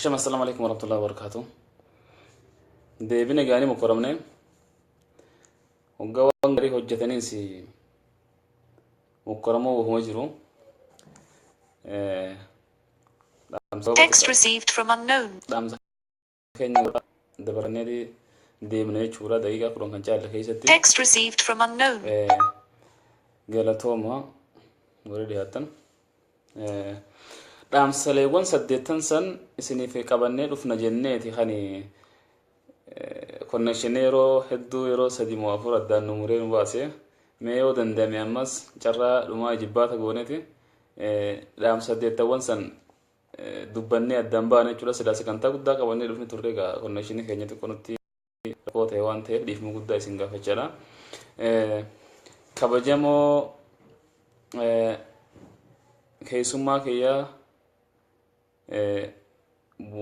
الشام السلام عليكم ورحمة الله وبركاته. دي بنا جاني مكرمنا وقوان غري حجتنين سي مكرمه وهو مجرو. Text received from unknown. دام كين دبرني دي من شورا دقيقة كلهم كان جال كيستي. Text received from unknown. قالتهما وريدي هاتن. دام سليوان سديتن سن إسني في قبلنا رفنا جنة خاني كنا شنيرو هدو يرو سدي موافر الدان نمورين واسه ميو دندمي أمس جرا لما جبات غونتي دام سديتوان سن دبني الدنبانة جل سداسة كنتا قدا قبلنا رفنا توريكا كنا شني خيني تكونتي قوت هوان ته ديف مقدا سينغا فجرا كبجمو كيسوما كيا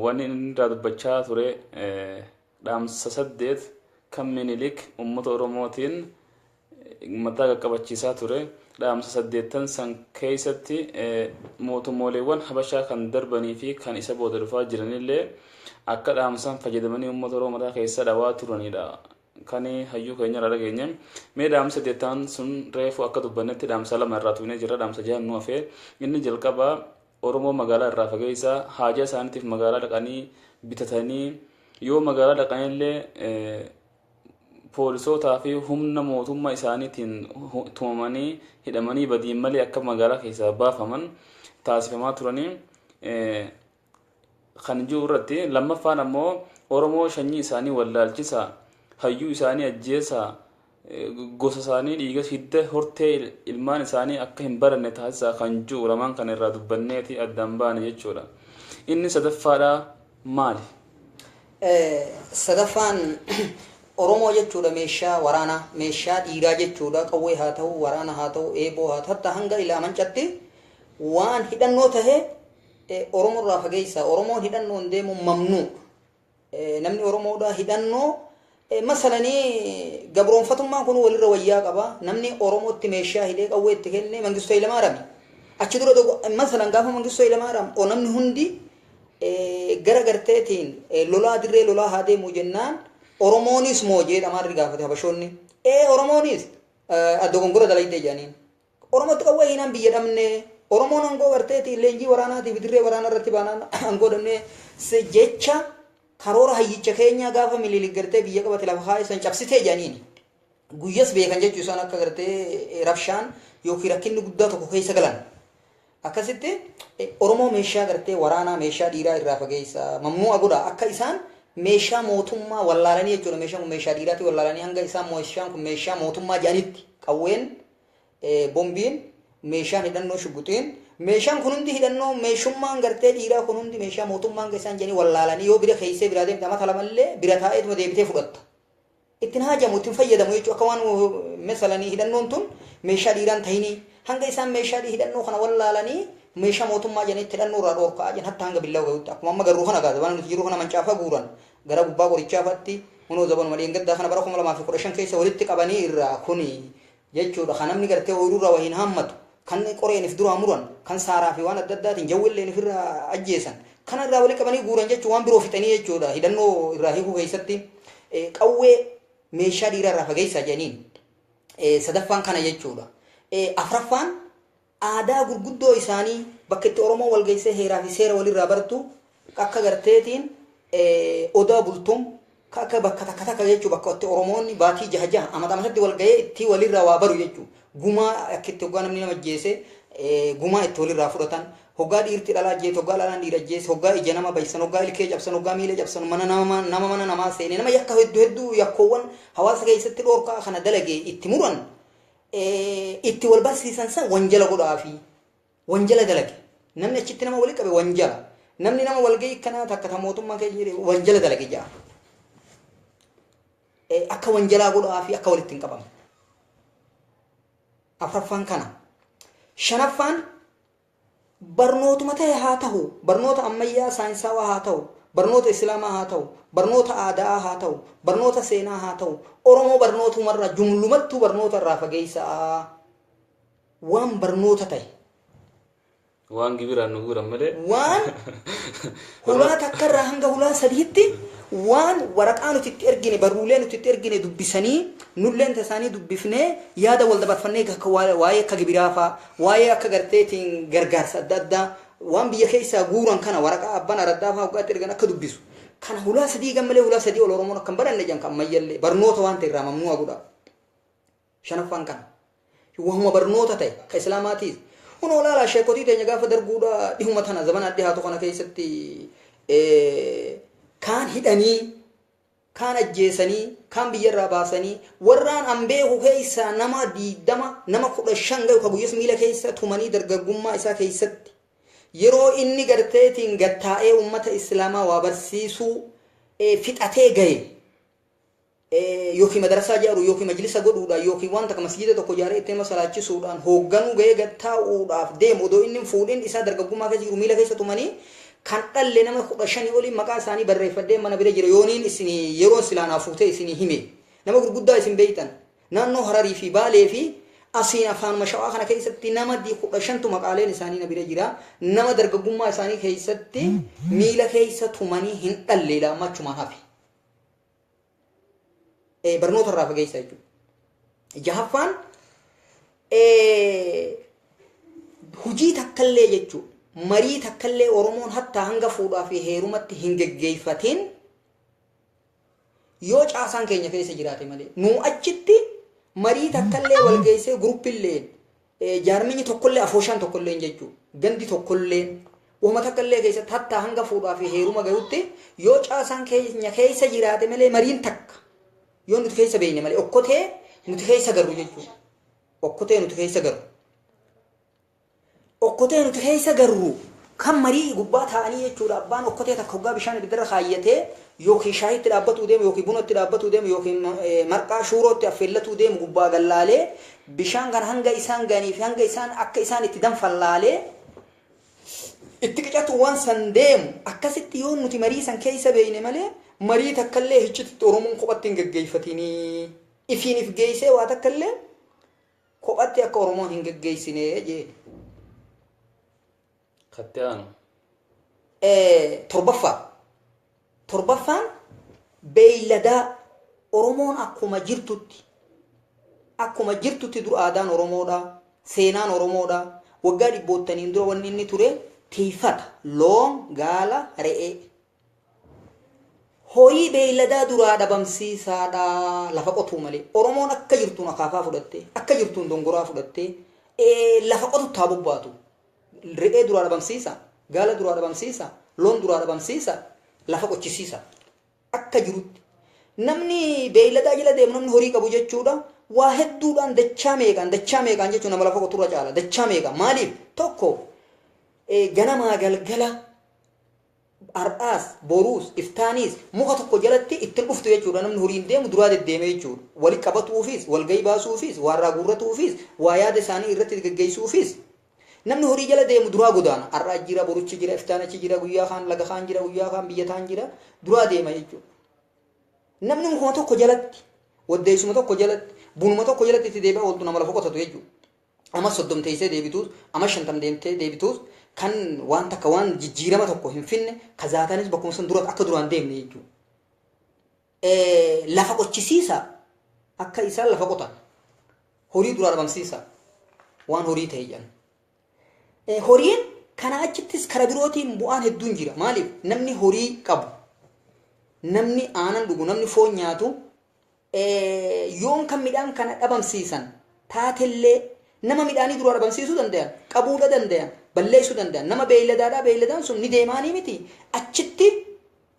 وانين راد بچا ثوري دام سسدت كم منيلك أمة أوروموتين متى كبچيسا ثوري دام سسدتن سان كيستي موتو موليوان حبشا كان دربني في كان إسابو درفا جرنيلي أكاد دام سان فجدمني أمة أوروموتا كيسا دوا تروني دا كاني هيو كينيا رada كينيا مي دام سدتان سن ريفو أكاد بنتي دام سلام الراتوينه جرا دام سجان نوافه إني جلكابا Oromoo magaalaa irraa fageessa haajaa isaaniitiif magaalaa dhaqanii bitatanii yoo magaalaa dhaqanillee poolisootaa fi humna mootummaa isaaniitiin tumamanii hidhamanii badiin malee akka magaalaa keessaa baafaman taasifamaa turanii kan jiru irratti lammaffaan ammoo Oromoo shanyii isaanii wallaalchisa hayyuu isaanii ajjeesa gosa isaanii dhiiga hidda hortee ilmaan isaanii akka hin baranne taasisaa kan jiru lamaan kan irraa dubbanneeti addaan baane jechuudha. Inni sadaffaadha maali? Sadaffaan Oromoo jechuudha meeshaa waraanaa, meeshaa dhiiraa jechuudha. Qawwee haa ta'u, waraana haa ta'u, eeboo haa ta'u, hatta hanga ilaa mancatti waan hidhannoo tahee Oromoo irraa fageessa. Oromoon hidhannoon deemu mamnuu. Namni Oromoodhaa hidhannoo masalani gabroonfatummaan kun walirra wayyaa qaba namni oromootti meeshaa hidhee qawwee itti kenne Mangistuu Hayilamaarami achi dura masalan gaafa Mangistuu Hayilamaarami o namni hundi gara garteetiin lolaa dirree lolaa haa deemu jennaan oromoonis moo jedhamaarri gaafate habashoonni oromoonis adda gongora dalayte jedhaniin oromootti qawwee hinaan biyya dhabne oromoon angoo garteetiin leenjii waraanaatiif dirree waraanaa irratti baanaan angoo dhabne jecha karoora hayyicha keenya gaafa mililik gartee biyya qabate lafa haayisan cabsitee jedhaniin guyyas beekan jechuu isaan akka gartee rabshaan yookiin rakkinni guddaa tokko keessa galan akkasitti Oromoo meeshaa gartee waraanaa meeshaa dhiiraa irraa fageessa mamnuu agoda akka isaan meeshaa mootummaa wallaalanii jechuudha meeshaa dhiiraati wallaalanii hanga isaan meeshaan kun meeshaa mootummaa jedhanitti qawween bombiin meeshaan hidhannoo shuguxiin meeshaan kun hundi hidhannoo meeshummaan gartee dhiiraa kun hundi meeshaa mootummaan isaan jedhanii wallaalanii yoo bira keessee bira deemte amata lamallee bira taa'eetuma deebitee fudhatta. Ittiin haajamu ittiin fayyadamu jechuudha akka waan mesalanii hidhannoon tun meeshaa dhiiraan tahini hanga isaan meeshaa hidhannoo kana wallaalanii meeshaa mootummaa jedhanii hidhannoo irraa dhoorkaa jedhan hatta hanga billaa gahuutti akkuma amma garuu kana gaazabaan nuti jiru kana mancaafa guuran gara gubbaa qorichaafaatti kunoo zaban malee gaddaa kana bara 2015 keessa walitti qabanii irraa kuni jechuudha kan namni gartee ooyiruu wahiin hammatu kan qoreenif dura muran kan saaraa fi waan adda addaatiin jawwilleen ofirraa ajjeesan kan irraa walitti qabanii guuran jechuudha waan biroo fixanii jechuudha hidhannoo irraa hiikuu keessatti qawwee meeshaa dhiiraa irraa fageessaa jedhaniin sadaffaan kana jechuudha. Afraffaan aadaa gurguddoo isaanii bakka itti Oromoo wal geessee heeraa fi seera walirraa bartu akka garteetiin odaa bultuun akka bakka takka jechuudha bakka itti Oromoonni baatii jaha amatatti wal gahee itti walirraa waa baru jechuudha. Gumaa akka itti hoggaa namni nama jeese gumaa itti walirraa fudhatan hoggaa dhiirti dhalaa jees hoggaa dhalaan dhiira jees hoggaa ija nama baysan hoggaa ilkee cabsan hoggaa miila cabsan mana namaa seene nama yakka hedduu yakkoowwan hawaasa keessatti dhoorkaa kana dalagee itti muran itti wal barsiisan san wanjala godhaafi wanjala dalage namni achitti nama wali qabe wanjala namni nama wal gahii kana takka mootummaa keenya wanjala dalage jaa akka wanjalaa godhaafi akka walitti hin qabamu. Afraffaan kana shanaffaan barnootuma ta'e haa ta'u barnoota ammayyaa saayinsaawaa haa ta'u barnoota islaamaa haa ta'u barnoota aadaa haa ta'u barnoota seenaa haa ta'u Oromoo barnootumarraa jumlumattuu barnoota irraa fageessaa waan barnoota ta'e وان كبير أنو غورا ملي وان هلا تكرر هنگا هلا سديتي وان ورقانو تترجني برولين تترجني دبسني نولين تساني دبفني يادا ولد بفني كواي كجبرافا واي كجرتين غرغر سددا وان بيكيسا غوران كان ورقا ابنا ردافا وقات ترجنا كدبسو كان هلا سدي جمله هلا سدي ولا رومنا كم بدن نجان كم ميل برنوت وان ترى ممنوع غدا شنفان كان وهم برنوت تاي كاسلاماتي هنا لا شيكوتي تنجا فدر غودا ديهمتنا زمان اديها تو كنا كيستي كان هداني كان اجيسني كان بيرا باسني وران امبه كيسا نما دي دما نما كود شنگا كبو يسميلا كيسا تمني درغغوما اسا كيست يرو اني غرتيتين غتاي امه اسلاما وبرسيسو فيتاتي غاي يوكي مدرسه جارو يوكي مجلس غدودا يوكي وانت كمسجد تو كجاري تيما صلاچي سودان هوغانو غاي غتاو داف ديم ودو اني فودين اسا درغغوما كجي ميلا كيسا تمني kan dhalle nama 15 wali maqaa isaanii barreeffadee mana bira jira yooniin isini yeroo silaana fuutee isini hime nama gurguddaa isin beeytan naannoo hararii fi baalee fi asiin afaan mashawaa kana keessatti nama 15tu maqaaleen isaanii na bira jira nama dargaggummaa isaanii keessatti miila keessa tumanii hin dhalle laamachuma hafi barnoota irraa fageessa jechuudha jahaffaan hujii takkallee jechuudha marii takkallee oromoon hatta hanga fuudhaa fi heerumatti hin geggeeffatin yoo caasaan keenya keessa jiraate malee nu achitti marii takkallee wal geessee gruppillee jaarminyi tokkollee afooshaan tokkollee jechuu gandi tokkollee wama takkallee keessatti hatta hanga fuudhaa fi heeruma gayutti yoo caasaan keenya keessa jiraate malee mariin takka yoo nuti keessa beeyne malee okkotee nuti keessa garru jechuu okkotee nuti keessa garru okkotee nuti keessa garru kan marii gubbaa taa'anii jechuudha abbaan okkotee takka hoggaa bishaan ibiddira kaayyatee yookiin shaayitti dhaabbatuu deemu yookiin bunatti dhaabbatuu deemu yookiin marqaa shuurootti affeellatuu deemu gubbaa gallaalee bishaan kan hanga isaan ganii fi hanga isaan akka isaan itti danfallaalee itti qicatu waan san deemu akkasitti yoo nuti marii san keessa beeyne malee marii takkallee hichitti oromoon kophatti hin geggeeyfatinii ifiin if geeysee waa takkallee kophatti akka oromoon hin geggeeysine jee ختيانو torbaffaan beeyladaa oromoon akkuma jirtutti dur aadaan oromoodha seenaan oromoodha waggaa dhibboottaniin dura wanni inni ture tiifata loon gaala re'ee horii beeyladaa duraa dhabamsiisaadha lafa qotuu malee oromoon akka jirtuun akaafaa fudhatte akka jirtuun dongoraa fudhatte lafa qotutti haa bobbaatu re'ee duraa dhabamsiisa gaala duraa dhabamsiisa loon duraa dhabamsiisa lafa qochisiisa akka jirutti namni beeyladaa jala deemu namni horii qabu jechuudha waa hedduudhaan dachaa meeqaan jechuun nama lafa qoturra caala dachaa meeqaan maaliif tokko ganamaa galgala ar'aas boruus iftaaniis muka tokko jalatti ittiin dhuftu jechuudha namni horiin deemu duraa deddeeme jechuudha wali qabatuufis wal gahii baasuufis waarraa guurratuufis waa yaada isaanii irratti geggeessuufis namni horii jala deemu duraa godaana arraa jira boruchi jira iftaanachi jira guyyaa kaan laga kaan jira guyyaa kaan biyya taan jira duraa deema jechuudha namni mukuma tokko jalatti waddeessuma tokko jalatti bunuma tokko jalatti itti deebi'a ooltu nama lafa qotatu jechuudha ama 30 teessee deebituus ama 50 deemtee deebituus kan waan takka waan jijjiirama tokko hin finne kazaatanis bakkuma san dura akka duraan deemne jechuudha lafa qochisiisa akka isaan lafa qotan horii duraa dhabamsiisa waan horii ta'e jedhan horiin kana achittis kara birootiin bu'aan hedduun jira maaliif namni horii qabu namni aanan dhugu namni foon nyaatu yoon kan midhaan kana dhabamsiisan taatellee nama midhaanii duraa dhabamsiisuu danda'an qabuudha danda'an balleessuu danda'an nama beeyladaadhaa beeyladaan sun ni deemaanii miti achitti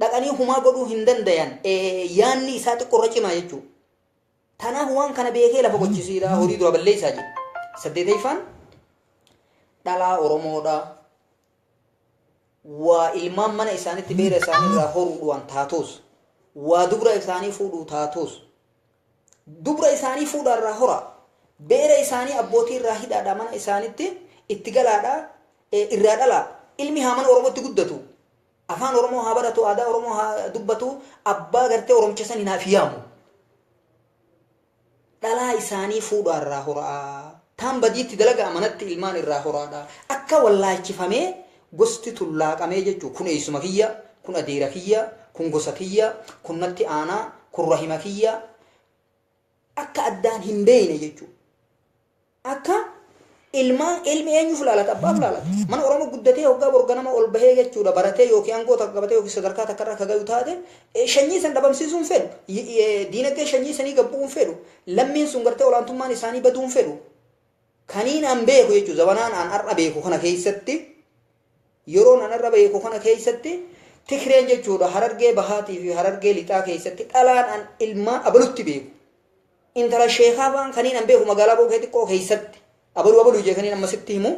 dhaqanii humaa godhuu hin danda'an yaanni isaa xiqqoorra cimaa jechuudha tanaaf waan kana beekee lafa qochisiidha horii dura balleessaa jedhe saddeeteeffaan dhalaa oromoodha waa ilmaan mana isaanitti beera isaanii irraa horuudhaan taatus waa dubra isaanii fuudhuu taatus dubra isaanii fuudhaa irraa hora beera isaanii abbootii irraa hidhaadha mana isaanitti itti galaadha irraa dhala ilmi haa mana oromootti guddatu afaan oromoo haa baratu aadaa oromoo haa dubbatu abbaa gartee oromcha sanii naaf yaamu dhalaa isaanii fuudhaa irraa hora Taan badiitti dalaga amanatti ilmaan irraa horaadha. Akka wallaalchifamee gosti tullaaqamee jechuudha. Kun eessuma kiyya, kun adeera kiyya, kun gosa kiyya, kun natti aanaa, kun rahima kiyya. Akka addaan hin beeyne jechuudha. Akka ilmi eenyuuf laalata? Abbaaf laalata. Mana Oromoo guddatee hoggaa borga nama ol bahee jechuudha. Baratee yookiin aangoo takka qabatee yookiin sadarkaa takka irra akka gahu taate shanyii san dhabamsiisuun fedhu. Diinagdee shanyii sanii gabbuun fedhu. Lammiin sun gartee olaantummaan isaanii baduun fedhu. Kaniin an beeku jechuudha. Zabanaan an har'a beeku kana keessatti yeroon an har'a beeku kana keessatti Tigreen jechuudha. Harargee bahaatii fi harargee lixaa keessatti dhalaan an ilmaan abalutti beeku. Intala sheekaa waan kaniin an beeku magaalaa bookee xiqqoo keessatti. Abalu ije kaniin amma sitti himu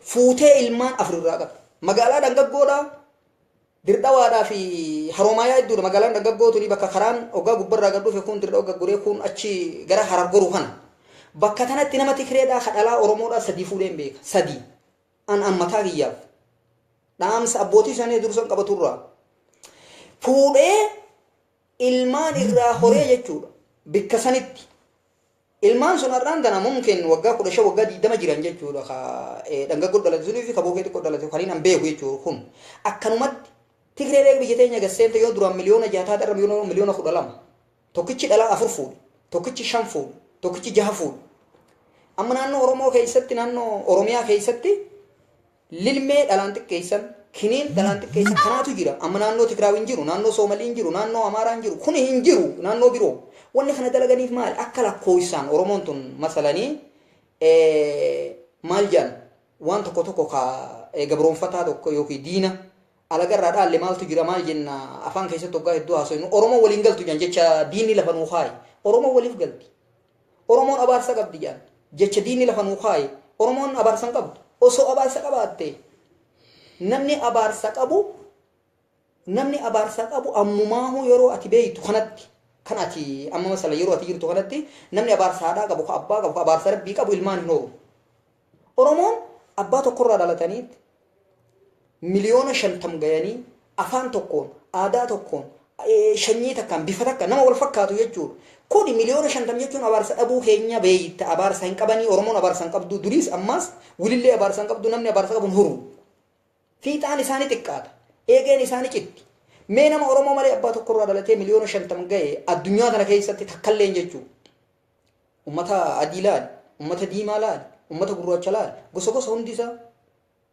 fuutee ilmaan afurraa qaba. Magaalaa Dangaggoodhaa Dirdawaadhaa fi Haroomayaa iddoodha. Magaalaan Dangaggootu bakka karaan hoggaa gubbarraa gad dhufe kun Dirdawa gagguree kun achi gara Harar goru kana. Bakka kanatti nama Tigreedhaa kadhalaa Oromoodhaa sadii fuudheen beeka. Sadii an mataa kiyyaaf dhaamsa abbootii isaanii dursan qabaturraa fuudhee ilmaan irraa horee jechuudha. Bikka sanitti ilmaan sun har'aan tana mumkin waggaa 15 waggaa 20 jiran jechuudha. Dangaggoo dhalate sunii fi kabookee xiqqoo dhalate kaniin an beeku jechuudha. Kun akkanumatti Tigreedhaa biyya teenya gasseente yoo duraan miliyoona 6 irra miliyoona 12 tokkichi dhalaa 4 fuudhe, tokkichi 5 fuudhe, tokkichi 6 fuudhe. Amma naannoo Oromoo keessatti naannoo Oromiyaa keessatti lilmee dhalaan xiqqeessan, kiniin dhalaan xiqqeessan kanaatu jira. Amma naannoo Tigraay hin jiru, naannoo Soomalii hin jiru, naannoo Amaaraa hin jiru. Kun hin jiru naannoo biroo. Wanni kana dalaganiif maali? Akka lakkoofsaan Oromoon tun masalanii maal jedhan waan tokko ka gabroonfataa tokko yookiin diina alagarraa dhaalle maaltu jira maal jenna afaan keessatti hoggaa hedduu haasofnu Oromoo waliin galtu jedhan jecha diinni lafa nuu kaaye. Oromoo waliif galti. Oromoon abaarsa qabdi jedhan jecha diinni lafa nuu kaaye. Oromoon abaarsa hin qabdu. Osoo abaarsa qabaatte namni abaarsa qabu ammumaahu yeroo ati beeytu kanatti kan ati amma masala yeroo ati jirtu kanatti namni abaarsa haadhaa qabu ka abbaa qabu ka abaarsa rabbii qabu ilmaan hin horu. Oromoon abbaa tokkorraa dhalataniitti miliyoona 50 gayanii afaan tokkoon aadaa tokkoon shanyii takkaan bifa takka nama wal fakkaatu jechuudha. Kuni miliyoona 50 jechuun abaarsa dhabuu keenya beeyta abaarsa hin qabanii Oromoon abaarsa hin qabdu duriis ammas wilillee abaarsa hin qabdu namni abaarsa qabu hin huru. Fiixaan isaanii xiqqaata. Eegeen isaanii citti. Mee nama Oromoo malee abbaa tokkorraa dhalatee miliyoona 50 gahe addunyaa kana keessatti takkalleen jechuudha. Ummata adii laali, ummata diimaa laali, ummata gurraacha laali, gosa hundi isaa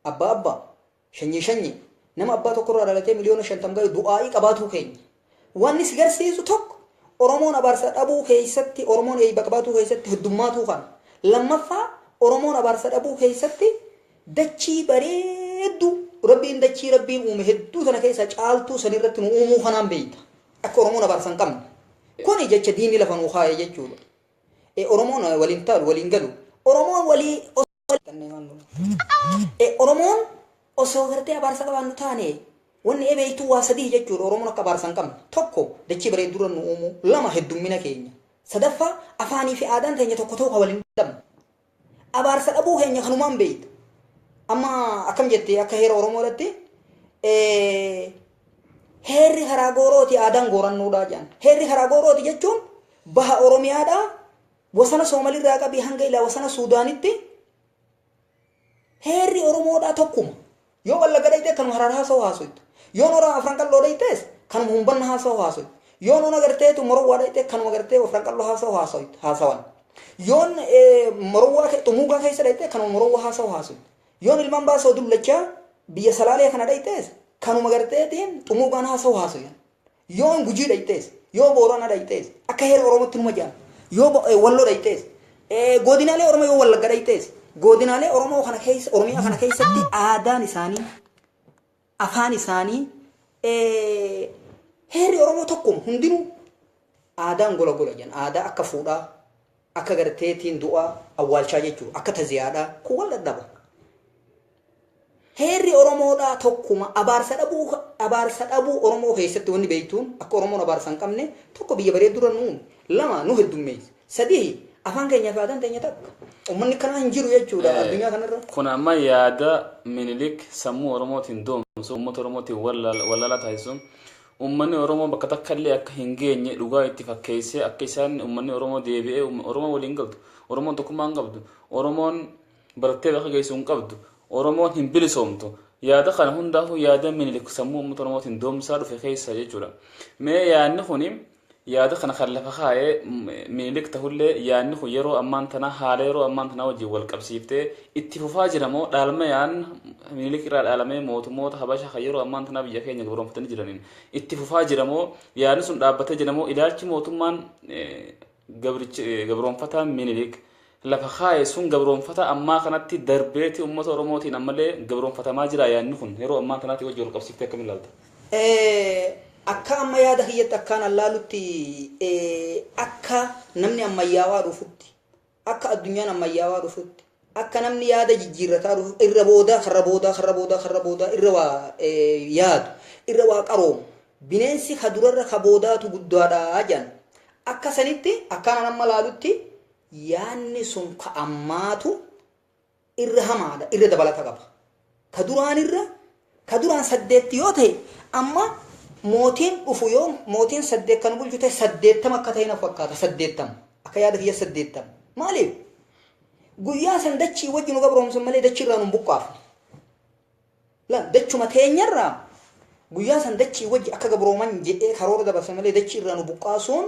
abbaa shanyii nama abbaa tokkorraa dhalatee miliyoona 50 gahe du'aa'ii qabaatuu keenya. Wanni si garsiisu tokko Oromoon abaarsa dhabuu keessatti Oromoon eebba qabaatuu keessatti heddummaatuu kana. Lammaffaa Oromoon abaarsa dhabuu keessatti dachii bareeddu rabbiin uume hedduu sana keessa caaltuu sanirratti nu uumuu kanaan beeyta. Akka Oromoon abaarsa hin qabne. Kuni jecha diinni lafa nuu kaaye jechuudha. Oromoon waliin taa'u waliin galu. Oromoon osoo gartee abaarsa qabaannu taane wanni beeytu waa sadii jechuudha. Oromoon akka abaarsa hin qabne. Tokko dachii bareedduu nu uumuu. Lama heddummina keenya. Sadaffaa afaanii fi aadaan keenya tokko waliin dhabna. Abaarsa dhabuu keenya kanumaan beeyta. Amma akkam jettee akka heera Oromoodhaatti heerri karaa goorooti aadaan goorannuudhaa jedhan. Heerri karaa goorooti jechuun baha Oromiyaadhaa wasana Soomaliirraa qabii hanga ilaa wasana Suudaanitti heerri Oromoodhaa tokkuma. Yoo Wallagga dhayxee kanuma Harar haasa'u haasoytu. Yoo Noora Afran Qalloo dhayxees kanuma Humbanna haasa'u haasoytu. Yoo Noona garteetu Morowwaa dhayxee kanuma gartee Afran Qalloo haasa'u haasawan. Yoon Morowwaa xumuugaa keessa dhayxee kanuma Morowwaa haasa'u haasoytu. Yoon ilmaan baasoo dullachaa biyya Salaalee kana dhayxees kanuma garteetiin xumuugaan haasa'u haasoyan. Yoon Gujii dhayxees yoo Boorana dhayxees akka heera Oromootti numa jedhan. Yoo Walloo dhayxees godinaalee Oromoo yoo Wallagga dhayxees godinaalee Oromoo kana keessa Oromiyaa kana keessatti aadaan isaanii afaan isaanii heerri Oromoo tokkuma hundinuu aadaan gola jedhan. Aadaa akka fuudhaa akka garteetiin du'aa awwaalchaa jechuudha. Akka taziyaadhaa kun wal dadhaba. Heerri Oromoodhaa tokkuma abaarsa dhabuu Oromoo keessatti wanni beektuun akka Oromoon abaarsa hin qabne tokko biyya bareedduu nuun lama nu heddummeessa. Sadii afaan keenya fi aadaan keenya takka. Uummanni kanaa hin jiru jechuudha addunyaa kanarra. Kun amma yaada Minilik sammuu Oromootiin doomsu uummata Oromootiin wallala taasisuun ummanni oromoo bakka takkallee akka hin geenye dhugaa itti fakkeessee akka isaan ummanni oromoo deebi'ee oromoo waliin galtu oromoon tokkummaan qabdu oromoon barattee bakka geessu hin qabdu oromoon hin bilisoomtu yaada kana hundaafuu yaada minilik sammuu uummata oromootiin doomsaa dhufe keessa jechuudha mee yaadni kuni yaada kana kan lafa kaa'ee minilik tahullee yaadni kun yeroo ammaan tana haala yeroo ammaan tana wajjin wal qabsiiftee itti fufaa jira moo dhaalma yaan minilik irraa dhaalamee mootummoota habasha kan yeroo ammaan tana biyya keenya gabroonfatanii jiraniin itti fufaa jira moo yaadni sun dhaabbatee jira moo ilaalchi mootummaan gabroonfataa minilik lafa kaa'e sun gabroonfata ammaa kanatti darbeeti uummata oromootiin ammallee gabroonfatamaa jira yaadni kun yeroo ammaan tanaatti wajjin wal qabsiiftee akkamiin ilaalta? Akka amma yaada kiyyatti akkaan allaalutti akka namni ammayyaawaa dhufutti akka addunyaan ammayyaawaa dhufutti akka namni yaada jijjiirrataa dhufu irra boodaa irra waa yaadu irra waa qaroomu bineensi ka durarra ka boodaatu guddaadhaa jedhan akka sanitti akkaan amma laalutti yaanni sun ka ammaatu irra hamaadha irra dabalata qaba ka duraan 8 yoo ta'e amma mootiin dhufu yoo mootiin 8 kan bulchu ta'e 80 akka ta'e na fakkaata 80 akka yaada kiyya 80 maaliif guyyaa san dachii wajjin nu gabroomsan malee dachii irraa nu buqqaafne la dachuma teenyarraa guyyaa san dachii wajji akka gabrooman jedhee karoora dabarsan malee dachii irraa nu buqqaasuun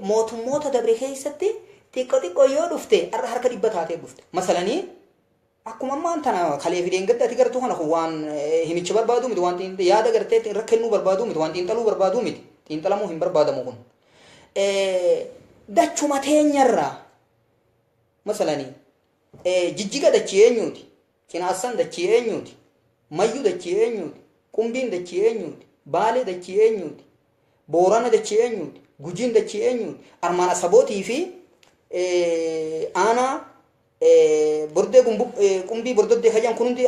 mootummoota dabre keessatti xiqqoo yoo dhufte har'a harka 100 taatee dhufte masalanii akkuma ammaan tana kalee fideen gaddati gartuu kana waan himicha barbaadu miti waan yaada gartee rakkennuu barbaadu miti waan xiinxaluu barbaadu miti xiinxalamuu hin barbaadamu kun dachuma teenyarraa masalanii jijjiga dachii eenyuuti cinaassan dachii eenyuuti mayyuu dachii eenyuuti qumbiin dachii eenyuuti baalee dachii eenyuuti boorana dachii eenyuuti gujiin dachii eenyuuti armaan asabootii fi aanaa bordee qumbii bordoddee kajan kun hundi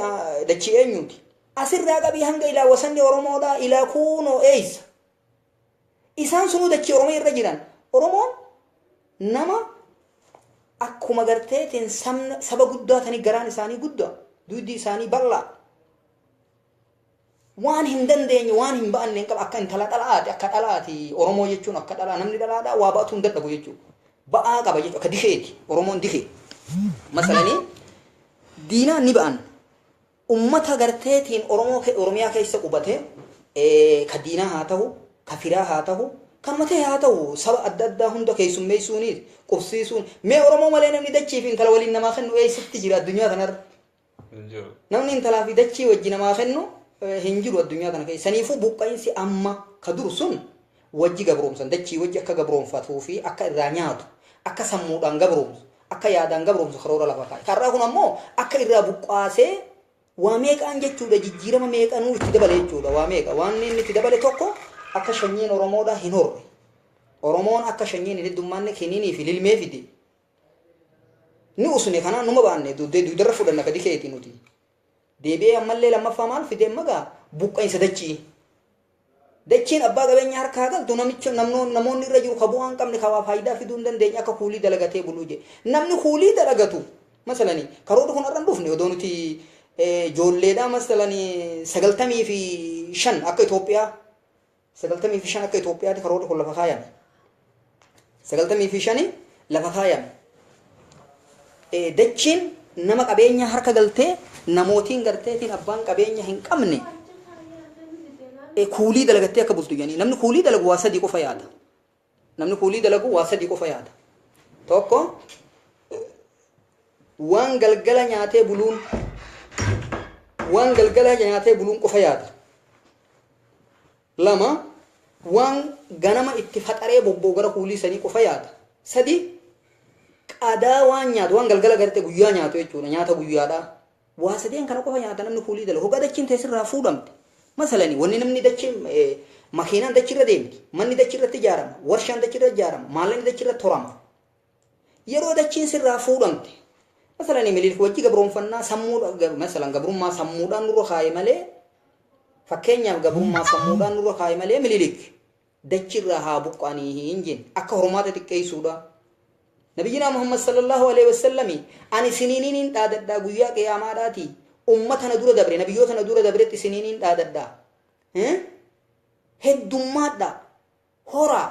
dachii eenyuuti asirraa qabii hanga ilaa wasanni oromoodhaa ilaa kuunoo eeysa isaan sunuu dachii oromoo irra jiran oromoon nama akkuma garteetiin saba guddaa tanii garaan isaanii guddaa duudii isaanii bal'aa waan hin dandeenye waan hin ba'anne qaba akka intala dhalaati akka dhalaati oromoo jechuun akka dhalaa namni dhalaadhaa waa ba'atu hin dadhabu jechuudha ba'aa qaba jechuudha akka dikeeti oromoon dikee masalanii diinaan ni ba'an ummata garteetiin oromiyaa keessa qubate ka diinaa haa ta'u ka firaa haa ta'u kan matee haa ta'u saba adda addaa hunda keessummeessuunis qubsiisuun mee oromoo malee namni dachii fi intala waliin namaa kennu eessatti jira addunyaa kanarra namni intalaa fi dachii wajji namaa kennu hin jiru addunyaa kana keessa saniifuu buqqa'insi amma ka dur sun wajji gabroomsan dachii wajji akka gabroomfatuu fi akka irraa nyaatu akka sammuudhaan gabroomsu akka yaadaan gabroomsu karoora lafa kaa'e karraa kun ammoo akka irraa buqqaasee waa meeqaan jechuudha jijjiirama meeqanuu itti dabale jechuudha waa meeqa waan inni itti dabale tokko akka shanyiin oromoodhaa hin horre oromoon akka shanyiin hin heddummaanne kenninii fi lilmee fide ni usune kanaan numa baanne duudarra fudhanna ka dikeeti nuti deebi'ee ammallee lammaffaa maal fideen magaa buqqa'insa dachiin abbaa qabeenya harkaa galtu namicha namoonni irra jiru ka bu'aan qabne ka waa faayidaa fiduu hin dandeenye akka kuulii dalagatee buluu je namni kuulii dalagatu masalanii karoora kun irra hin dhufne odoo nuti ijoolleedhaa masalanii 95 akka Itoophiyaa 95 akka Itoophiyaatti karoora kun lafa kaayame 95 lafa kaayame dachiin nama qabeenya harka galtee namootiin garteetiin abbaan qabeenya hin qabne kuulii dalagattee akka bultu jedhanii namni kuulii dalagu waa sadii qofa yaada tokko waan galgala nyaatee buluun qofa yaada lama waan ganama itti faxaree bobbogara kuulii sanii qofa yaada sadi qadaa waan nyaatu waan galgala gartee guyyaa nyaatu jechuudha nyaata guyyaadhaa waa sadeen kana qofa nyaata namni kuulii dalagu hoga dachiin teessirraa fuudhamte masalani wanni namni dachi makiinaan dachirra deemti manni dachirratti ijaarama warshaan dachirra ijaarama maallanni dachirratti horama yeroo dachiin sirraa fuudhamte masalani miliilki wajji gabroonfannaa sammuudha masalan gabrummaa sammuudhaan nurra kaa'e malee fakkeenyaaf gabrummaa sammuudhaan nurra kaa'e malee miliilki dachirraa haa buqqanii hin jenne akka hormaata xiqqeessuudha nabiyina muhammad sallallahu alaihi wasallam ani siniiniin dhaadaddaa guyyaa qiyaamaadhaati ummatana dura dabre nabiyyootana dura dabretti siniiniin dhaadaddaa heddummaadha horaa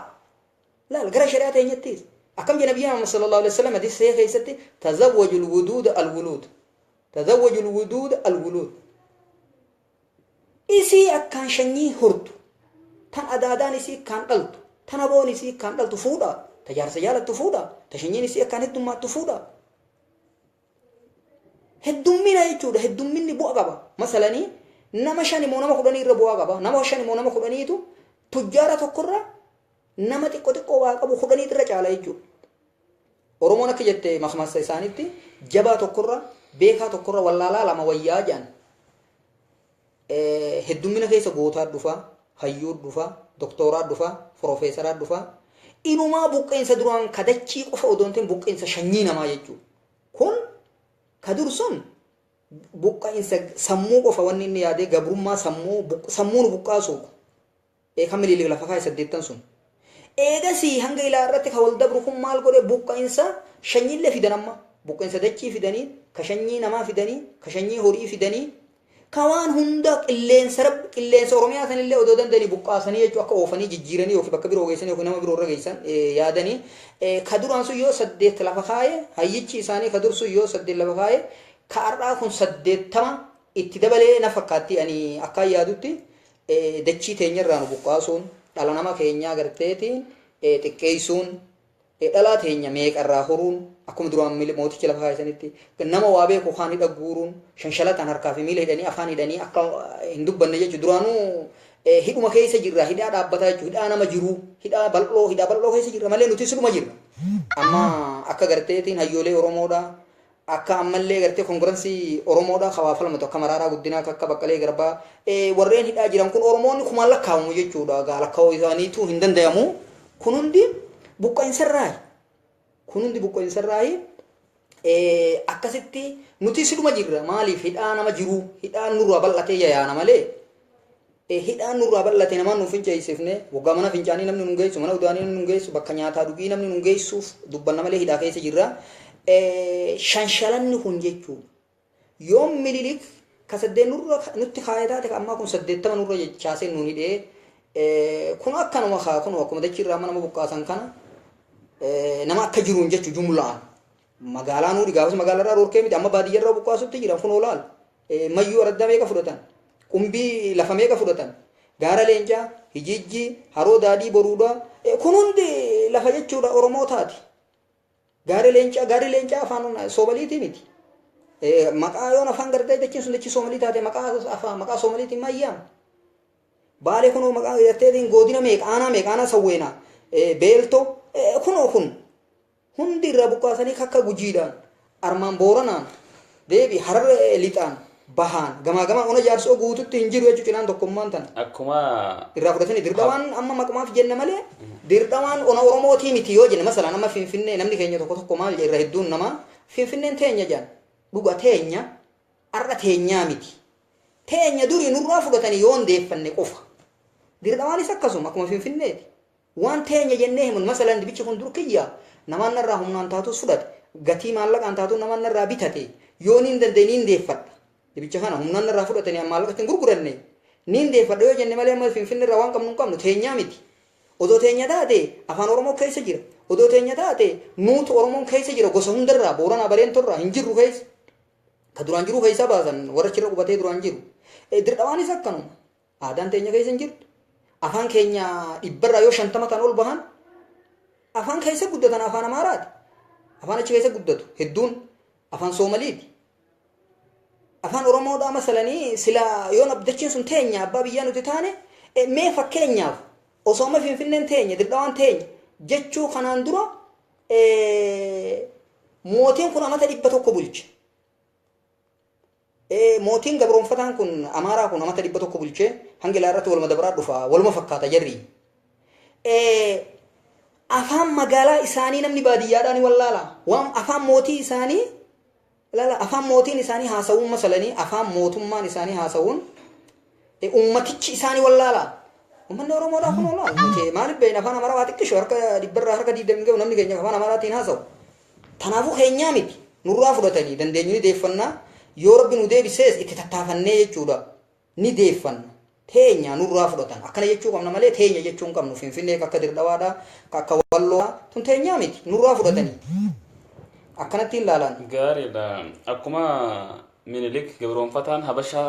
laal gara shari'aa teenyattis akkam jedha nabiyyi Muhammad sallallahu alaihi wasallam hadis sahih keessatti tazawwajul wudud alwulud tazawwajul wudud alwulud isi akkan shanyii hortu tan adaadaan isi kan dhaltu tan aboon isi kan dhaltu fuudha tajaarsa jaalattu fuudha tashanyiin isi akkan heddummaattu fuudha heddummina jechuudha heddumminni bu'a qaba masalanii nama shani moo nama kudhanii irra bu'aa qaba nama shani moo nama kudhaniitu tujjaara tokkorra nama xiqqoo waa qabu kudhanii irra caala jechuudha oromoon akka jette makmasa isaaniitti jabaa tokkorra beekaa tokkorra wallaalaa lama wayyaa jedhan heddummina keessa gootaa dhufa hayyuu dhufa doktooraa dhufa profeesaraa dhufa inumaa buqqeensa duraan kadachii qofa odoon ta'in buqqeensa shanyii namaa jechuudha kun kadur sun buqqeensa sammuu qofa wanni inni yaadee gabrummaa sammuun buqqaasu kan miliilii lafa kaa'e 8 sun eegasii hanga ilaa irratti ka wal dabru kun maal godhe buqqeensa shanyiillee fidan amma buqqeensa dachii fidanii ka shanyii namaa fidanii ka shanyii horii fidanii ka waan hunda qilleensa oromiyaa sanillee odoo dandanii buqqaasanii jechuu akka oofanii jijjiiranii yookiin bakka biroo geessanii yookiin nama biroo irra geessan yaadanii ka duraan sun yoo 8 lafa kaa'e hayyichi isaanii ka dur sun yoo 8 lafa kaa'e ka har'aa kun 80 itti dabalee na fakkaatti ani akka yaadutti dachii teenyarraa nu buqqaasuun dhala nama keenyaa garteetiin xiqqeessuun dhalaa teenya meeqarraa horuun akkuma duraan mootichi lafa kaa'isanitti nama waa beeku kaan hidha guuruun shanshalatan harkaa fi miila hidhanii afaan hidhanii akka hin dubbanne jechuudha duraanuu hidhuma keessa jirra hidhaa dhaabbataa jechuudha hidhaa nama jiru hidhaa bal'oo keessa jirra malee nuti siluma jirra amma akka garteetiin hayyoolee oromoodha akka ammallee gartee konkurensii oromoodha kawaafalmatu akka maraaraa guddinaa akka baqqalee garbaa warreen hidhaa jiran kun oromoonni kumaan lakkaawamu jechuudha lakkaawu isaaniitu hin dandayamu kun hundi buqqeensarraayi akkasitti nuti siluma jirra maaliif hidhaa nama jiru hidhaan nurraa bal'atee yayaana malee hidhaan nurraa bal'ate namaan nuuf finceessifne waggaa mana fincaanii namni nun geessu mana udaanii namni nun geessu bakka nyaataa dhugii namni nun geessuuf dubbanna malee hidhaa keessa jirra shanshalanni kun jechuudha yoom mililik ka 8 nurra nutti kaayee taate ammaa kun 80 nurra jechaasee nuun hidhee kun akkanuma kaa kun akkuma dachirraa nama buqqaasan kana nama akka jiruun jechu jumlaan magaalaa nuuri gaafas magaalarraa roorkee miti amma baadiyyarraa buqqaasutti jiran kun olaal mayyuu araddaa meeqa fudhatan qumbii lafa meeqa fudhatan gaara leencaa hijijji haroo daadhii boruudha kun hundi lafa jechuudha oromoo taati gaari leencaa afaan soomaliitii miti maqaa yoon afaan gartee dachiin sun dachii soomalii taate maqaa soomaliitiin mayyaam baalee kunoo maqaa garteetiin godina meeqaanaa sawweenaa beelto kunoo kun hundi irraa buqqaasanii kakka gujiidhaan armaan booranaan deebi harar lixaan bahaan gamaa ona jaarsoo guututti hin jiru jechuudha cinaan tokkummaan tan akkuma irraa fudhatanii dirdawaan amma maqmaaf jenna malee dirdawaan ona oromootii miti yoo jenne masalaan amma finfinnee namni keenya tokko maal irra hedduun nama finfinneen teenya jedhan dhuga teenya arra teenyaa miti teenya durii nurraa fudhatanii yoo hundeeffanne qofa dirdawaanis akkasuma akkuma finfinneeti waan teenya jennee himun masalaan dibichi kun dur kiyya namaan narraa humnaan taatus fudhate gatii maallaqaan taatu namaan narraa bitate yoo niin dandeenye niin deeffadha dibicha kana humnaan narraa fudhatanii maallaqatti hin gurguranne niin deeffadha yoo jenne malee amma finfinnee irraa waan qabnu hin qabnu teenyaa miti odoo teenya taate afaan oromoo keessa jira odoo teenya taate nuutu oromoon keessa jira gosa hundarraa booranaa bareentorraa hin jirru keessa ka duraan jiru keessa baasan warra achirra qubatee duraan jiru dirdhawaanis akkanuma aadaan teenya keessa hin jirtu afaan keenya dhibbarraa yoo 50 ta'an ol bahan afaan keessa guddatan afaan amaaraati afaan achi keessa guddatu hedduun afaan soomaliiti afaan oromoodhaa masalanii sila yoo abdachiin sun teenya abbaa biyyaa nuti taane mee fakkeenyaaf osoo amma finfinneen teenya dirdhawaan teenya jechuu kanaan dura mootiin kun amata 100 bulche mootiin gabroonfataan kun amaaraa kun amata 100 bulche hanga ilaa irratti waluma dabaraa dhufa waluma fakkaata jarri afaan magaalaa isaanii namni baadiyyaadhaan wallaala waan afaan mootii isaanii lala afaan mootiin isaanii haasawuun masalanii afaan mootummaan isaanii haasawuun ummatichi isaanii wallaala ummanni oromoodhaa kun wallaala maaliif beeyna afaan amaaraa waa xiqqisho harka 120 gahu namni keenya afaan amaaraatiin haasawu tanaafuu keenyaa miti nurraa fudhatanii dandeenyu ni deeffannaa yoo rabbi nu deebisees itti tattaafannee jechuudha ni deeffanna teenya nurraa fudhatan akkana jechuu qabna malee teenya jechuun qabnu finfinnee akka Dirdawaadha akka Walloo tun teenya miti nurraa fudhatanii akkanatti ilaalan gaariidha akkuma Minilik gabroonfataan Habashaa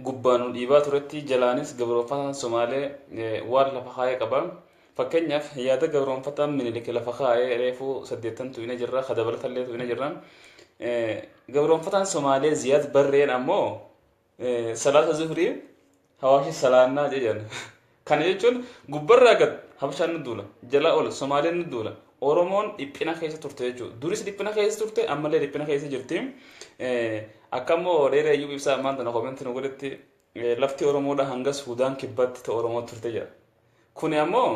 gubbaanu dhiibaa turetti jalaanis gabroonfataan Somaalee waan lafa kaayee qaba fakkeenyaaf yaada gabroonfataan Minilik lafa kaayee reefuu 8 ina jirra kadabalatallee ina jirra gabroonfataan Somaalee Ziyaad Barreen ammoo salaata zuhrii hawaashi salaannaa jedhan kana jechuun gubbarraa gad Habashaan nu duula jala ol Somaaleen nu duula Oromoon dhiphina keessa turte jechuudha duris dhiphina keessa turte ammallee dhiphina keessa jirti akkammoo dheereeyyuu ibsaa ammaan tana koomenti nu godhetti lafti Oromoodha hanga Suudaan kibbaatti ta'e Oromoo turte jedha kuni ammoo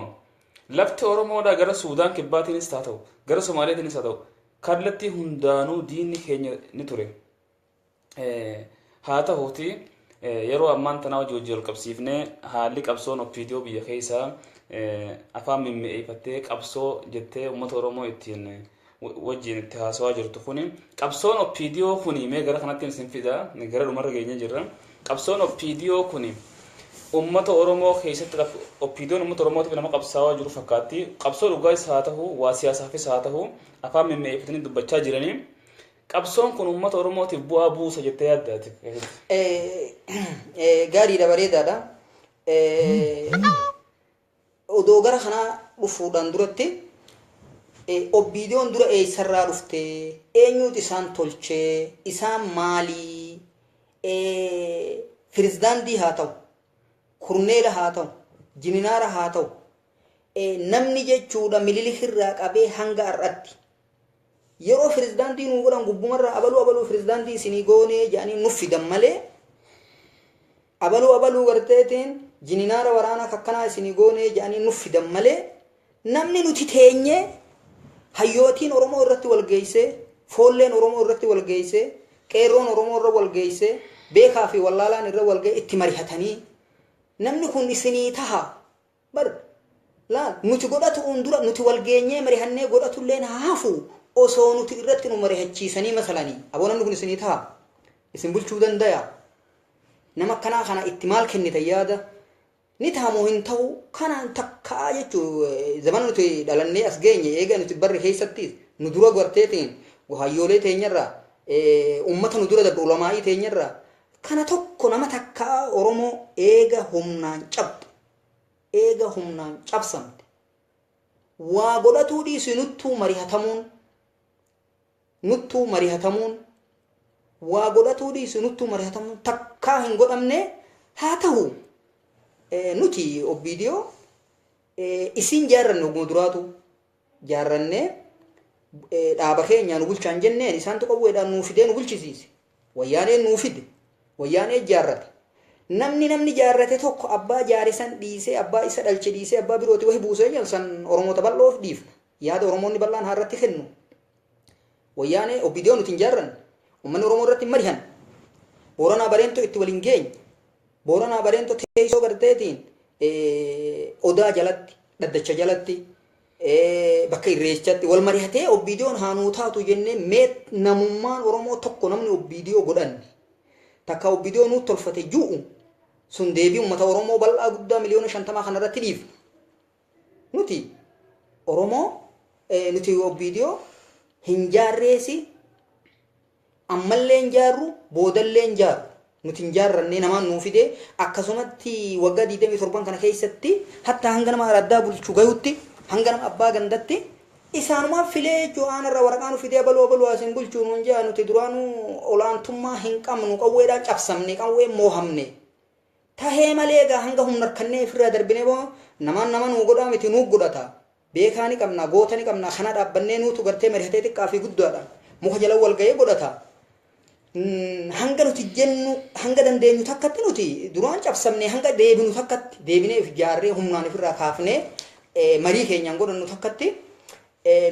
lafti Oromoodha gara Suudaan kibbaatiinis haa ta'u gara Somaaleetiinis haa ta'u kallattii hundaanuu diinni keenya ni ture haa ta'uuti yeroo ammaan tanaa hojii wal qabsiifnee haalli qabsoon Oppiidiyoo biyya keessaa afaan mimmi'eeffattee qabsoo jettee uummata Oromoo ittiin wajjin itti haasawaa jirtu kuni qabsoon Oppiidiyoo kuni mee gara kanatti isin fida gara dhumarra geenye jirra qabsoon Oppiidiyoo kuni uummata Oromoo keessatti Oppiidiyoon uummata Oromootiif nama qabsaawaa jiru fakkaatti qabsoo dhugaas haa ta'u waa siyaasaafis haa ta'u afaan mimmi'eeffatanii dubbachaa jiranii qabsoon kun uummata Oromootiif bu'aa buusa jettee yaaddaati gaariidha bareedaadha odoo gara kanaa dhufuudhaan duratti Oppiidiyoon dura eessarraa dhufte eenyuutu isaan tolchee isaan maalii Firezidaantii haa ta'u Kurneela haa ta'u Jiminaara haa ta'u namni jechuudha Minilik irraa qabee hanga har'atti yeroo Firezidaantii nuu godhan gubbumarraa abaluu Firezidaantii isinii goonee jedhanii nuuf fidan malee abaluu garteetiin Jiminaara waraana kakkanaa isinii goonee jedhanii nuuf fidan malee namni nuti teenye hayyootiin Oromoo irratti wal geessee foolleen Oromoo irratti wal geessee qeerroon Oromoo irra wal geessee beekaa fi wallaalaan irra wal ga'e itti marihatanii namni kun isinii taha bar laan nuti godhatu undura nuti wal geenyee marihannee godhatulleen haafu osoo nuti irratti nu marihachiisanii masalanii aboo namni kun isinii taha isin bulchuu dandaya nama akkanaa kana itti maal kennita yaada ni taamoo hin ta'u kanaan takkaa jechuu zaman nuti dhalannee as geenye eega nuti barri keessatti nu dura gorteetiin hayyoolee teenyarraa ummata nu dura dabru ulamaa'ii teenyarraa kana tokko nama takkaa Oromoo eega humnaan cabsamte waa godhatuu dhiisi nuttuu marihatamuun waa godhatuu dhiisi nuttuu marihatamuun takkaa hin godhamne haa ta'u nuti Oppiidiyoo isin jaarranne oguma duraatu jaarranne dhaaba keenya nu bulchaan jenneen isaan tuqawweedhaan nuu fidee nu bulchisiise wayyaaneen nuu fide wayyaanee jaarrate namni jaarrate tokko abbaa jaarisan dhiisee abbaa isa dhalche dhiisee abbaa birooti wahi buusee jalsan Oromoota bal'oof dhiifna yaada Oromoonni bal'aan harratti kennu wayyaanee Oppiidiyoo nuti hin jaarranne uummanni Oromoo irratti hin marihan Booranaa Bareentoo itti waliin geenye Booranaa Bareentoo teessoo garteetiin odaa jalatti dhaddacha jalatti bakka irreechatti wal marihatee Oppiidiyoon haanuu taatu jennee mee namummaan Oromoo tokko namni Oppiidiyoo godhanne takka Oppiidiyoo nuut tolfate ju'u sun deebii uummata Oromoo bal'aa guddaa miliyoona 50 kanarratti dhiif nuti Oromoo nuti Oppiidiyoo hin jaarreesi ammallee hin jaarru boodallee hin jaarru nuti hin jaarranne namaan nuu fide akkasumatti waggaa 27 kana keessatti hatta hanga nama araddaa bulchuu gayutti hanga nama abbaa gandatti isaanumaaf filee jo'aanarra waraqaa nu fidee abaluu asin bulchuu nuun jaa nuti duraanuu olaantummaa hin qabnu qawweedhaan cabsamne qawwee moohamne tahee malee egaa hanga humna harkannee ofirraa darbine boo namaan nama nuu godhaa miti nuu godhata beekaani qabna gootani qabna kana dhaabbannee nuutu gartee marihatee xiqqaa fi guddaadha muka jala wal ga'ee godhata hanga nuti jennu hanga dandeenyu takkatti nuti duraan cabsamne hanga deebinu takkatti deebinee of jaarree humnaan ofirraa kaafnee marii keenyaan godhannu takkatti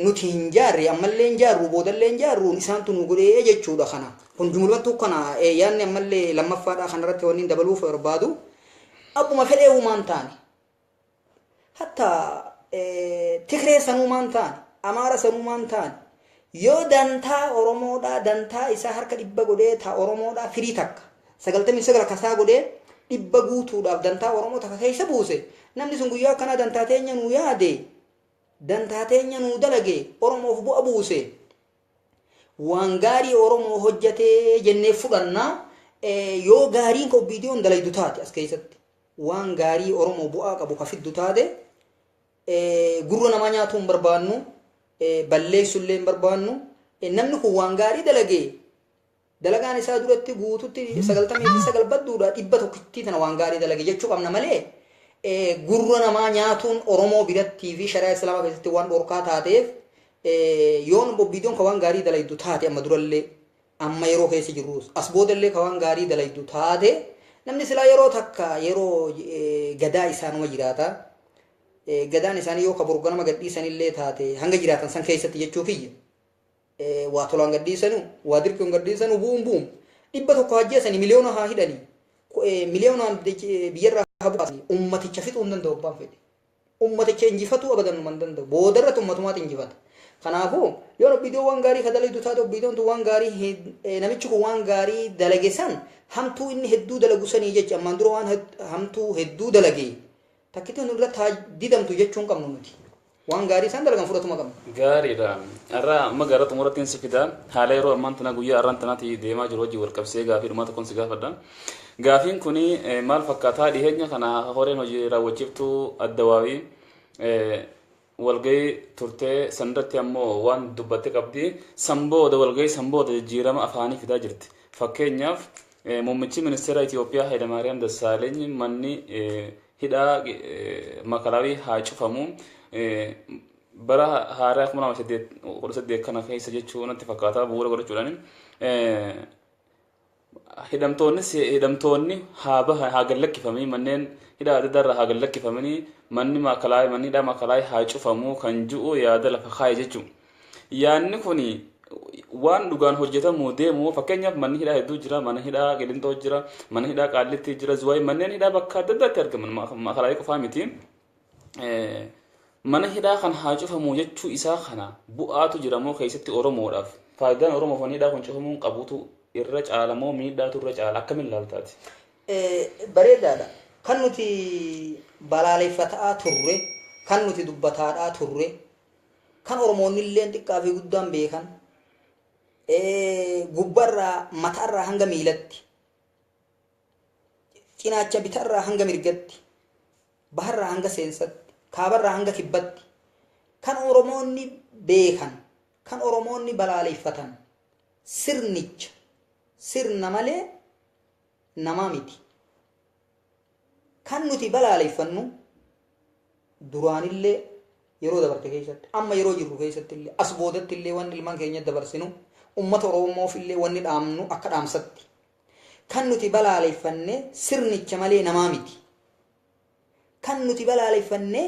nuti hin jaarre ammallee hin jaarru boodallee hin jaarru isaantu nu godhee jechuudha kana kun jumlattuu kana yaanni ammallee lammaffaadhaa kanarratti wanni dabaluuf barbaadu abbuma fedhee uumaan taane hatta Tigree sanuumaan taane Amaara sanuumaan taane yoo dantaa Oromoodhaa dantaa isaa harka dhibba godhee taa Oromoodhaa firii takka 99 kasaa godhee dhibba guutuudhaaf dantaa oromoo takka keessa buuse namni sun guyyaa kana dantaa teenya nuu yaade dantaa teenya nuu dalage oromoof bu'a buuse waan gaarii oromoo hojjatee jennee fudhanna yoo gaariin ko viidiyoon dalaydu taate as keessatti waan gaarii oromoo bu'aa qabu hafiddu taate gurra nama nyaatu hin barbaannu balleessullee hin barbaannu namni kun waan gaarii dalagee dalagaan isaa duratti guututti 99 badduudha 100 tana waan gaarii dalage jechuu qabna malee gurra namaa nyaatuun oromoo biratti fi shari'a islaamaa keessatti waan dhorkaa taateef yoon viidiyoon ka waan gaarii dalaydu taate amma durallee amma yeroo keessa jirru as boodallee ka waan gaarii dalaydu taate namni silaa yeroo takka yeroo gadaa isaanuma jiraata gadaan isaanii yoo ka borganama gadhiisanillee taate hanga jiraatan san keessatti jechuu kiyya waa tolaan gadhiisanu waa dirqiin gadhiisanu bu'um dhibba tokko hajjeesanii miliyoona haa hidhanii miliyoonaan biyyarraa haa bu'aasanii ummaticha fixuu hin danda'u abbaan fedhe ummaticha injifatuu abadan hin danda'u boodarratti ummatumaatti injifata kanaafuu yoo viidiyoo waan gaarii ka dalaydu taate viidiyoon tun waan gaarii namichi kun waan gaarii dalage san hamtuu inni hedduu dalagu sanii jecha ammaan dura waan hamtuu hedduu dalage takkitti nurratti didamtu jechuun qabnu nuti waan gaarii isaan dalagan fudhatuma qabna. Gaariidha. Irraa amma gara xumuratti hin sifida haala yeroo ammaan tana guyyaa arraan tanaatti deemaa jiru wajjin wal qabsee gaafii dhumaa tokkoon si gaafadha. Gaafiin kuni maal fakkaataa dhiheenya kana horeen hojii raawwachiiftuu addawaawii walgahii turtee sanirratti ammoo waan dubbatte qabdi sambooda walgahii sambooda jijjiirama afaanii fidaa jirti. Fakkeenyaaf muummichi ministeera Itoophiyaa Hayilamaariyaam Dassaaleny manni hidhaa makalaawii haa cufamu bara haaraa 2018 kana keessa jechuun natti fakkaata bu'uura godhachuudhaan hidhamtoonni haa gallakkifamanii manneen hidhaa adda addaa haa gallakkifamanii manni hidhaa makalaawii haa cufamu kan ji'u yaada lafa kaa'e jechuudha. Yaadni kuni waan dhugaan hojjetamu deemu fakkeenyaaf manni hidhaa hedduu jira mana hidhaa Qilintoo jira mana hidhaa Qaallitti jira Zuwaay manneen hidhaa bakka adda addaatti argaman makalaawii qofaa miti mana hidhaa kan haa cufamu jechuu isaa kana bu'aatu jira moo keessatti oromoodhaaf faayidaan oromoof mana hidhaa kun cufamuun qabuutu irra caala moo miidhaatu irra caala akkamiin ilaaltaati? Bareedaadha kan nuti balaaleffataa turre kan nuti dubbataadhaa turre kan oromoonni illee xiqqaa fi guddaan beekan gubbarraa mataarraa hanga miilatti cinaacha bitarraa hanga mirgatti baharraa hanga seensatti kaabarraa hanga kibbatti kan oromoonni beekan kan oromoonni balaaleffatan sirnicha sirna malee namaa miti kan nuti balaaleffannu duraanillee yeroo dabarte keessatti amma yeroo jirru keessatti illee as boodatti illee waan ilmaan keenya dabarsinu ummata oromoof illee wanni dhaamnu akka dhaamsatti kan nuti balaaleffanne sirnicha malee namaa miti kan nuti balaaleffanne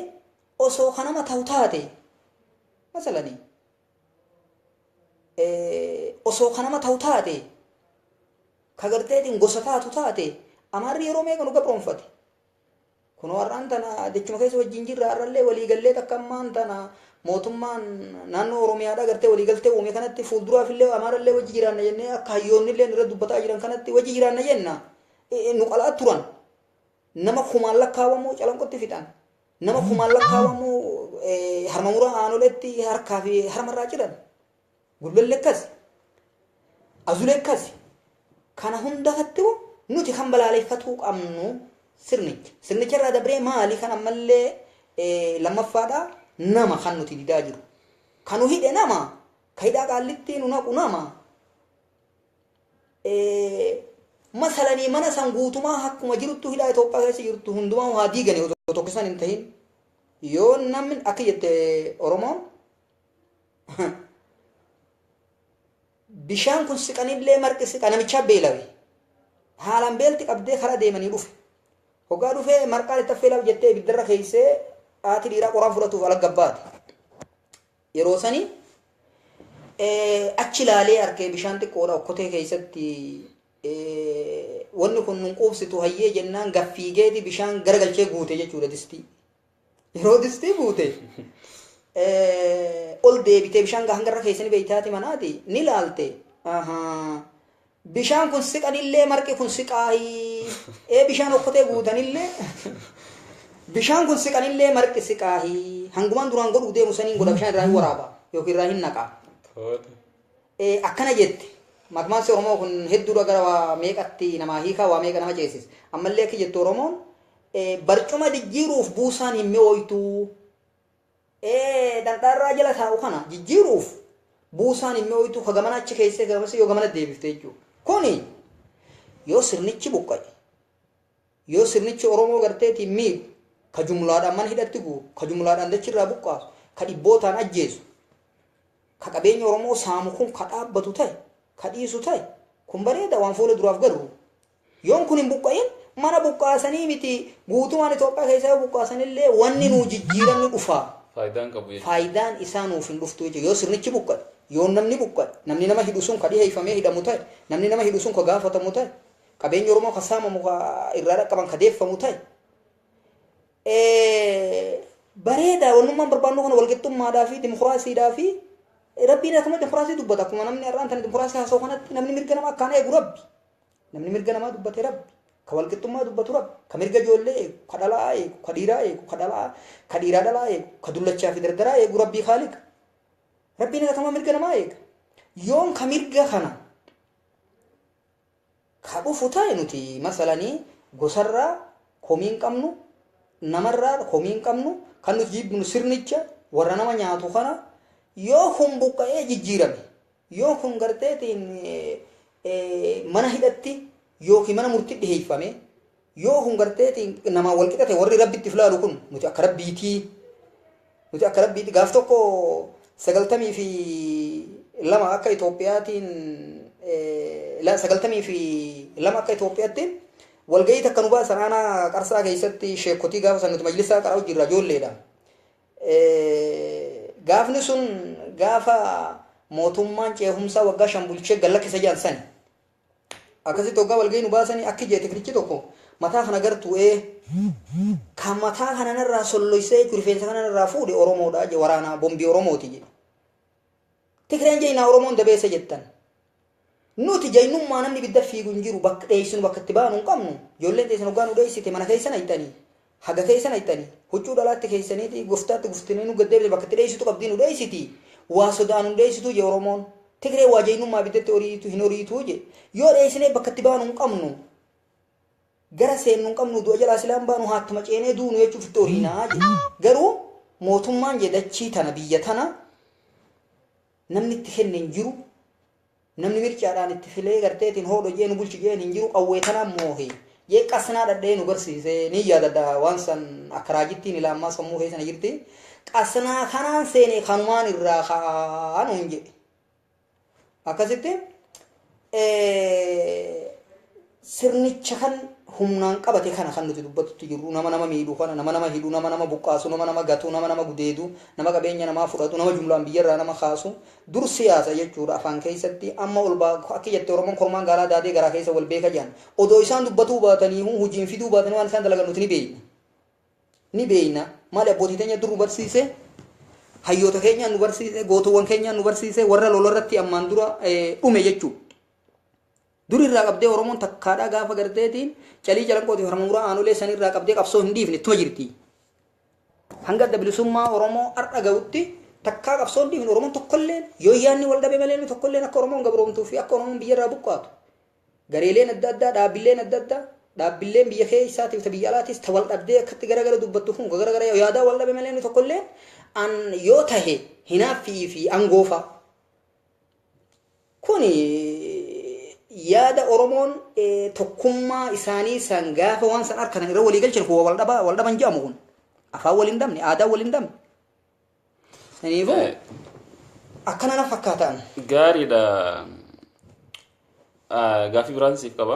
osoo kanama ta'u taate masalani osoo kanama ta'u taate kagarteetiin gosa taatu taate amaarri yeroo meeqa nu gabroonfate kun warraan tana dechuma keessa wajjin jirra arrallee waliigallee takka ammaan tana mootummaan naannoo oromiyaadhaa gartee waliigaltee uume kanatti fuulduraaf illee amaarallee wajji jiraanna jennee akka hayyoonni illee irra dubbataa jiran kanatti wajji jiraanna jenna nu qalaa turan nama kumaan lakkaawamuu calanqotti fixan nama kumaan lakkaawamuu harmamuraa aanoletti harkaa fi harmarraa jiran gulbelle akkas azulee akkas kana hundafatti nuti kan balaaleffatuu qabnu sirnicha irraa dabree maali kan ammallee lammaffaadhaa nama kan nuti didaa jiru kanu hidhe nama ka hidhaa Qaallitti nu naqu nama masalanii mana san guutumaa akkuma jirtu hidhaa Itoophiyaa keessa jirtu hundumaa waa diiganii otoo tokkisan hin tahin yoo namni akka jette Oromoon bishaan kun siqanillee marqi siqa namichaa beelawe haalaan beelti qabdee karaa deemanii dhufe hoggaa dhufee marqaan itti affeelaaf jettee ibiddarra keessee haati dhiiraa qoraan fudhatuuf ala gabbaate yeroo sanii achi ilaalee arkee bishaan xiqqoodha okkotee keessatti wanni kun nun quubsitu hayyee jennaan gaffiigeeti bishaan garagalchee guute jechuudha distii yeroo distii guute ol deebitee bishaan hangarra keessanii beeytaati manaati ni laalte bishaan kun siqanillee marqi kun siqaahii bishaan okkotee guutanillee bishaan kun siqanillee marqi siqaahii hangumaan duraan godhu deemu saniin godha bishaan irraa hin waraaba yookiin irraa hin naqa akkana jette maqmaansi oromoo kun hedduudha gara waa meeqatti namaa hiikaa waa meeqa nama ceesis ammallee akka jettu oromoon barcuma jijjiiruuf buusaan hin mi'ooytu dandharraa jala taa'u kana jijjiiruuf buusaan hin mi'ooytu ka gamana achi keessee gamas yoo gamana deebifte jechuudha kuni yoo sirnichi buqqa'e yoo sirnichi oromoo garteetiin miidhu ka jumlaadhaan mana hidhatti guuru ka jumlaadhaan dachirraa buqqaasu ka dhibbootaan ajjeesu ka qabeenya oromoo saamu kun ka dhaabbatu ta'e ka dhiisu ta'e kun bareeda waan fuula duraaf garuu yoon kun hin buqqa'in mana buqqaasanii miti guutumaan Itoophiyaa keessaa yoo buqqaasanillee wanni nuu jijjiiran ni dhufa faayidaan isaa nuuf hin dhuftu jechuudha yoo sirnichi buqqa'e yoo namni buqqa'e namni nama hidhu sun ka dhiheeffamee hidhamu ta'e namni nama hidhu sun ka gaafatamu ta'e qabeenya oromoo ka saamamu ka irraa dhaqqaban ka deeffamu ta'e bareeda wannummaan barbaannu kana walqixxummaadhaa fi dimokiraasiidhaa fi rabbiin akkuma dimokiraasii dubbata akkuma namni har'aan tana dimokiraasii haasa'u kanatti namni mirga namaa akkaan eegu rabbi namni mirga namaa dubbate rabbi ka walqixxummaa dubbatu rabbi ka mirga ijoollee eegu ka dhalaa eegu ka dhiiraa eegu ka dhiiraa dhalaa eegu ka dullachaa fi dardaraa eegu rabbii khaliq rabbiin akkuma mirga namaa eega yoon ka mirga kana ka dhufu ta'e nuti masalanii gosarraa komiin qabnu namarraa komiin qabnu kan nuti jibbinu sirnicha warra nama nyaatu kana yoo kun buqqa'ee jijjiirame yoo kun garteetiin mana hidhatti yookiin mana murtii dhiheeffame yoo kun garteetiin nama wal qixate warri rabbitti filaalu kun nuti akka rabbiitti gaaf tokko 92 akka Itoophiyaatiin 92 akka Itoophiyaatti walgahii takka nu baasan aanaa qarsaa keessatti sheekotii gaafa san nuti majlisaa qara'u jirra ijoolleedha gaafni sun gaafa mootummaan ceehumsaa waggaa 5 bulchee gallakkisa jaansani akkasitti waggaa walgahii nu baasanii akki jee tikrichi tokko mataa kana gartuu kan mataa kanarraa solloysee rifeensa kanarraa fuudhe oromoodha je waraanaa bombii oromooti je tikreen jeenaa oromoon dabeessa jettan nuti jaynummaa namni bidda fiigu hin jiru bakka dheessinu bakka itti baanu hin qabnu ijoolleen teessan hoggaa nu dheessite mana keessan haytanii haga keessan haytanii huccuu dhalaatti keessaniiti goftaatti guftanii nu gaddeebite bakka itti dheessitu qabdii nu dheessiti waa sodaan nu dheessitu je oromoon tigree waa jaynummaa biddatti horiitu hin horiitu je yoo dheessinee bakka itti baanu hin qabnu gara seennu hin qabnu du'a jalaa silaan baanu haattuma ceenee duunu jechuuf itti horiinaa je garuu mootummaan je dachii tana biyya tana namni itti kenne hin jiru namni mirchaadhaan itti filee garteetiin hoodho jee nu bulchi jeen hin jiru qawwee tanaan moohe jee qasnaa dhadhee nu barsiise ni yaadadha waan san akka raajittiin ilaammaa sammuu keessana jirti qasnaa kanaan seene kanumaan irraa kaanu hin jedhe akkasitti sirnicha kan humnaan qabate kana kan nuti dubbatutti jirru nama miidhu kana nama hidhu nama buqqaasu nama gatu nama gudeedu nama qabeenya namaa fudhatu nama jumlaan biyyarraa nama kaasu dur siyaasa jechuudha afaan keessatti amma ol akka jette oromoon kormaan gaalaa daadee garaa keessa wal beeka jiran odoo isaan dubbatuu baatanii hojiin fiduu baatanii waan isaan dalagan nuti ni beeyna maali abbootii teenya dur nu barsiise hayyoota keenyaan nu barsiise gootuwwan keenyaan nu barsiise warra lolorratti ammaan dura dhume jechuudha dur irraa qabdee oromoon takkaadhaa gaafa garteetiin calii calanqooti harmuuraa aanolee san irraa qabdee qabsoo hin dhiifne ittuma jirti hanga adda bilisummaa oromoo har'a ga'utti takkaa qabsoo hin dhiifne oromoon tokkolleen yoo yaanni wal dhabe malee tokkolleen akka oromoon gabroomtuu fi akka oromoon biyyarraa buqqaatu gareeleen adda addaa dhaabbileen adda addaa dhaabbileen biyya keessaatiif ta biyya alaatiis ta wal dhabdee akkatti garagara dubbattu kun garagara yaadaa wal dhabe malee tokkolleen an yoo tahe hinaaffii fi angoofa kuni yaada oromoon tokkummaa isaanii san gaafa waan san harkan irra walii galchan kuwa wal dhaban jedhamu kun afaan wal hin dhabne aadaa wal hin dhabne saniifuu akkana na fakkaataan gaariidha gaafii biraan siif qaba